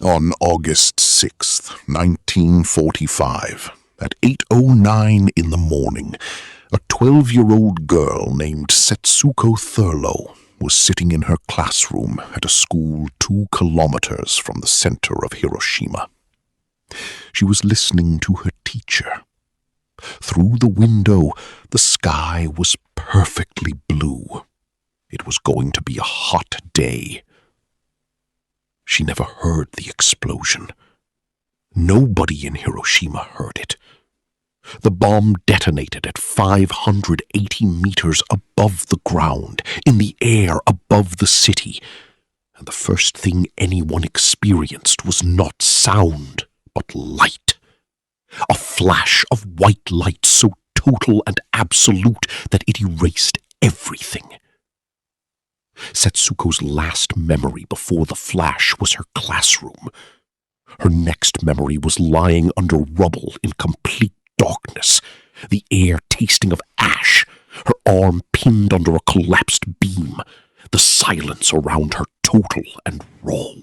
On August 6th, 1945, at 8:09 in the morning, a 12-year-old girl named Setsuko Thurlow was sitting in her classroom at a school 2 kilometers from the center of Hiroshima. She was listening to her teacher. Through the window, the sky was perfectly blue. It was going to be a hot day. She never heard the explosion. Nobody in Hiroshima heard it. The bomb detonated at 580 meters above the ground, in the air above the city, and the first thing anyone experienced was not sound, but light. A flash of white light so total and absolute that it erased everything. Setsuko's last memory before the flash was her classroom. Her next memory was lying under rubble in complete darkness, the air tasting of ash, her arm pinned under a collapsed beam, the silence around her total and raw.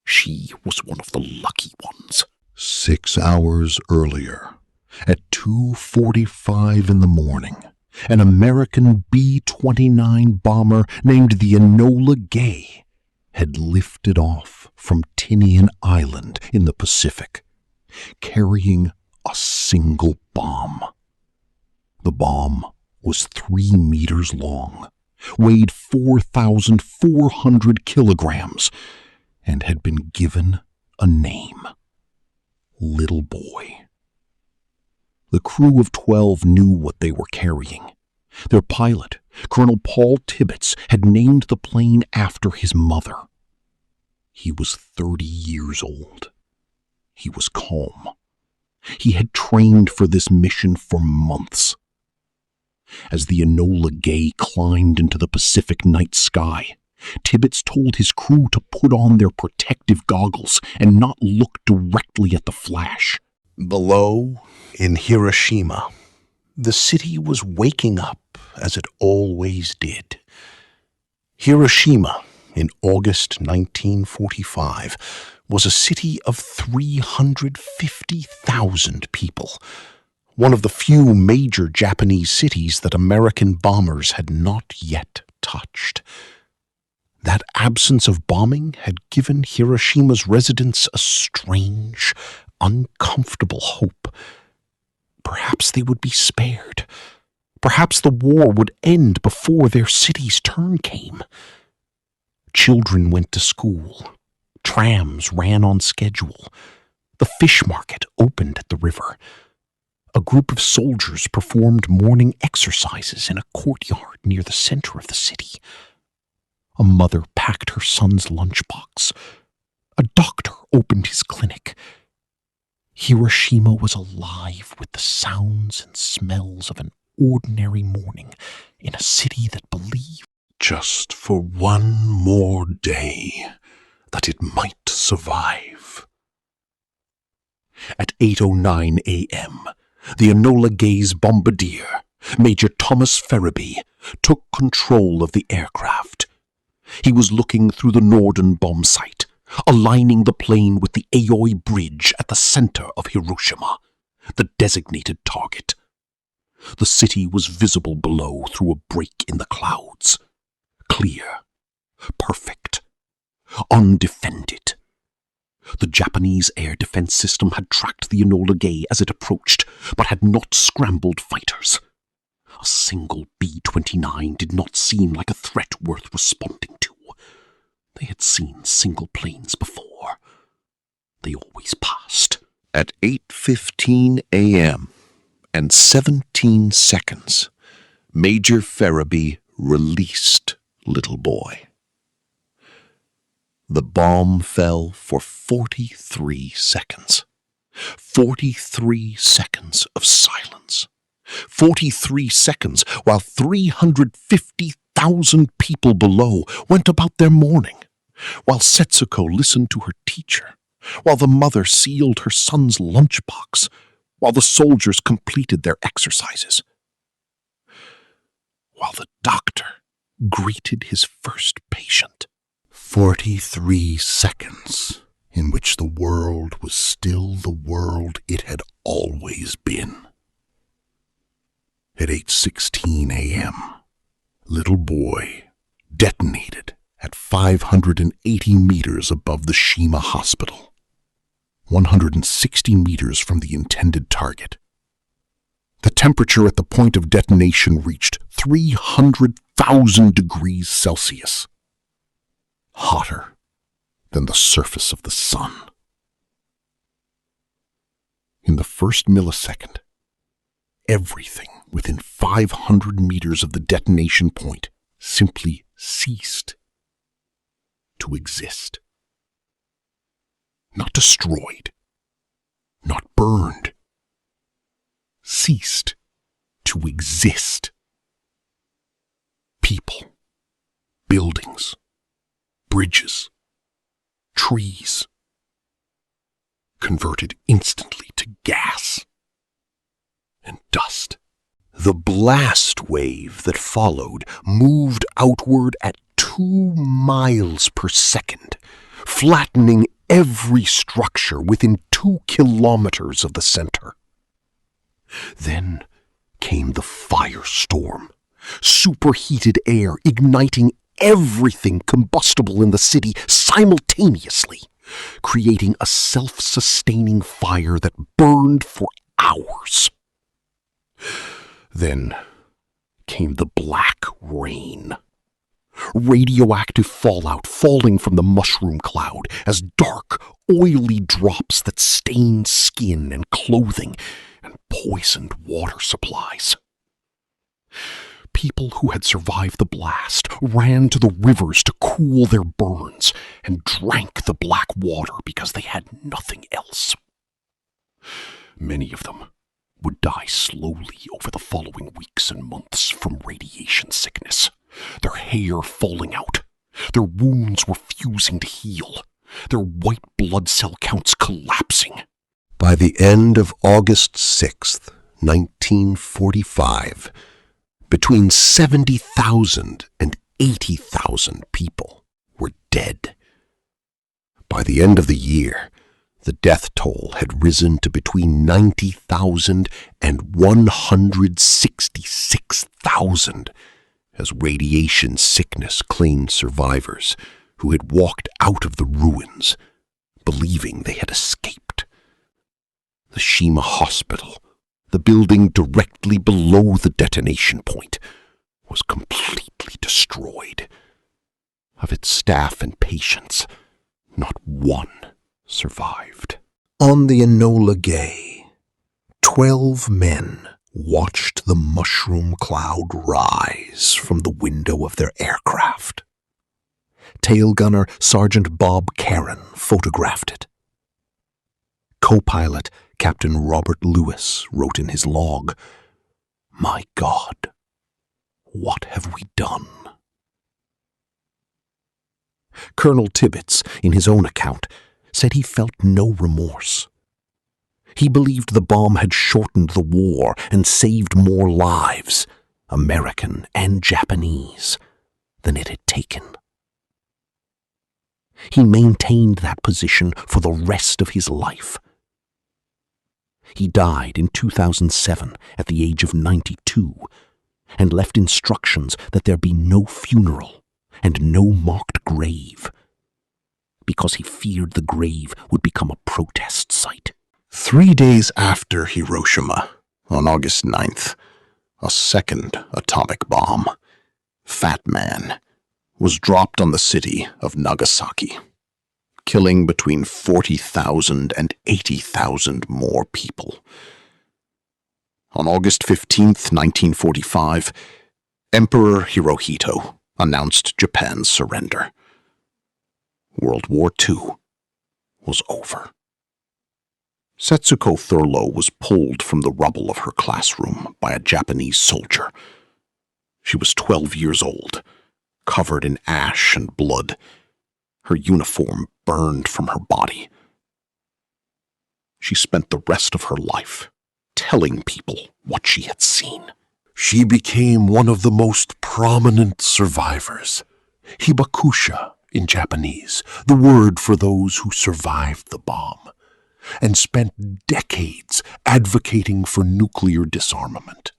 She was one of the lucky ones. 6 hours earlier, at 2:45 in the morning, an American B-29 bomber named the Enola Gay had lifted off from Tinian Island in the Pacific, carrying a single bomb. The bomb was 3 meters long, weighed 4,400 kilograms, and had been given a name: Little Boy. The crew of 12 knew what they were carrying. Their pilot, Colonel Paul Tibbets, had named the plane after his mother. He was 30 years old. He was calm. He had trained for this mission for months. As the Enola Gay climbed into the Pacific night sky, Tibbets told his crew to put on their protective goggles and not look directly at the flash. Below, in Hiroshima, the city was waking up as it always did. Hiroshima, in August 1945, was a city of 350,000 people, one of the few major Japanese cities that American bombers had not yet touched. That absence of bombing had given Hiroshima's residents a strange, uncomfortable hope. Perhaps they would be spared. Perhaps the war would end before their city's turn came. Children went to school. Trams ran on schedule. The fish market opened at the river. A group of soldiers performed morning exercises in a courtyard near the center of the city. A mother packed her son's lunchbox. A doctor opened his clinic. Hiroshima was alive with the sounds and smells of an ordinary morning in a city that believed, just for one more day, that it might survive. At 8:09 a.m., the Enola Gay's bombardier, Major Thomas Ferriby, took control of the aircraft. He was looking through the Norden bomb sight, aligning the plane with the Aoi Bridge at the center of Hiroshima, the designated target. The city was visible below through a break in the clouds. Clear, perfect, undefended. The Japanese air defense system had tracked the Enola Gay as it approached, but had not scrambled fighters. A single B-29 did not seem like a threat worth responding to. They had seen single planes before. They always passed. At 8:15 a.m. and 17 seconds, Major Ferriby released Little Boy. The bomb fell for 43 seconds. 43 seconds of silence. 43 seconds while 350,000 people below went about their morning, while Setsuko listened to her teacher, while the mother sealed her son's lunchbox, while the soldiers completed their exercises, while the doctor greeted his first patient. 43 seconds in which the world was still the world it had always been. At 8:16 a.m., Little Boy detonated at 580 meters above the Shima Hospital, 160 meters from the intended target. The temperature at the point of detonation reached 300,000 degrees Celsius, hotter than the surface of the sun. In the first millisecond, everything within 500 meters of the detonation point simply ceased to exist. Not destroyed, not burned, ceased to exist. People, buildings, bridges, trees, converted instantly to gas and dust. The blast wave that followed moved outward at 2 miles per second, flattening every structure within 2 kilometers of the center. Then came the firestorm, superheated air igniting everything combustible in the city simultaneously, creating a self-sustaining fire that burned for hours. Then came the black rain, radioactive fallout falling from the mushroom cloud as dark, oily drops that stained skin and clothing and poisoned water supplies. People who had survived the blast ran to the rivers to cool their burns and drank the black water because they had nothing else. Many of them would die slowly over the following weeks and months from radiation sickness, their hair falling out, their wounds refusing to heal, their white blood cell counts collapsing. By the end of August 6th, 1945, between 70,000 and 80,000 people were dead. By the end of the year, the death toll had risen to between 90,000 and 166,000 as radiation sickness claimed survivors who had walked out of the ruins, believing they had escaped. The Shima Hospital, the building directly below the detonation point, was completely destroyed. Of its staff and patients, not one survived. On the Enola Gay, 12 men watched the mushroom cloud rise from the window of their aircraft. Tail gunner Sergeant Bob Caron photographed it. Co-pilot Captain Robert Lewis wrote in his log, "My God, what have we done?" Colonel Tibbets, in his own account, said he felt no remorse. He believed the bomb had shortened the war and saved more lives, American and Japanese, than it had taken. He maintained that position for the rest of his life. He died in 2007 at the age of 92 and left instructions that there be no funeral and no marked grave, because he feared the grave would become a protest site. 3 days after Hiroshima, on August 9th, a second atomic bomb, Fat Man, was dropped on the city of Nagasaki, killing between 40,000 and 80,000 more people. On August 15th, 1945, Emperor Hirohito announced Japan's surrender. World War II was over. Setsuko Thurlow was pulled from the rubble of her classroom by a Japanese soldier. She was 12 years old, covered in ash and blood. Her uniform burned from her body. She spent the rest of her life telling people what she had seen. She became one of the most prominent survivors. Hibakusha in Japanese, the word for those who survived the bomb, and spent decades advocating for nuclear disarmament.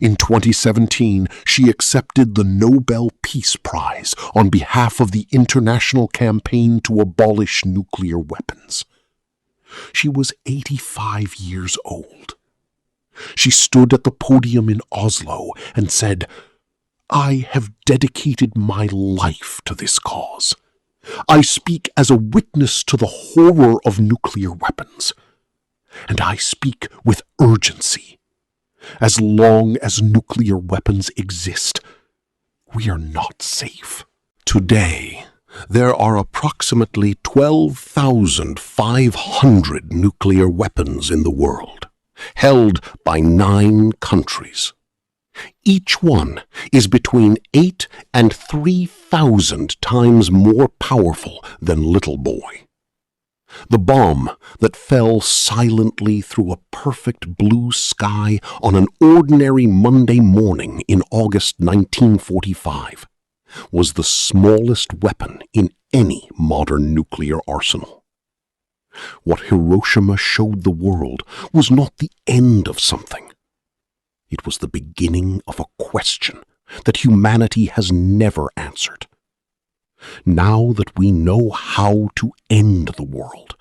In 2017, she accepted the Nobel Peace Prize on behalf of the international campaign to abolish nuclear weapons. She was 85 years old. She stood at the podium in Oslo and said, "I have dedicated my life to this cause. I speak as a witness to the horror of nuclear weapons. And I speak with urgency. As long as nuclear weapons exist, we are not safe." Today, there are approximately 12,500 nuclear weapons in the world, held by 9 countries. Each one is between 8 and 3,000 times more powerful than Little Boy. The bomb that fell silently through a perfect blue sky on an ordinary Monday morning in August 1945 was the smallest weapon in any modern nuclear arsenal. What Hiroshima showed the world was not the end of something. It was the beginning of a question that humanity has never answered. Now that we know how to end the world,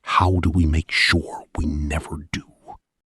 how do we make sure we never do?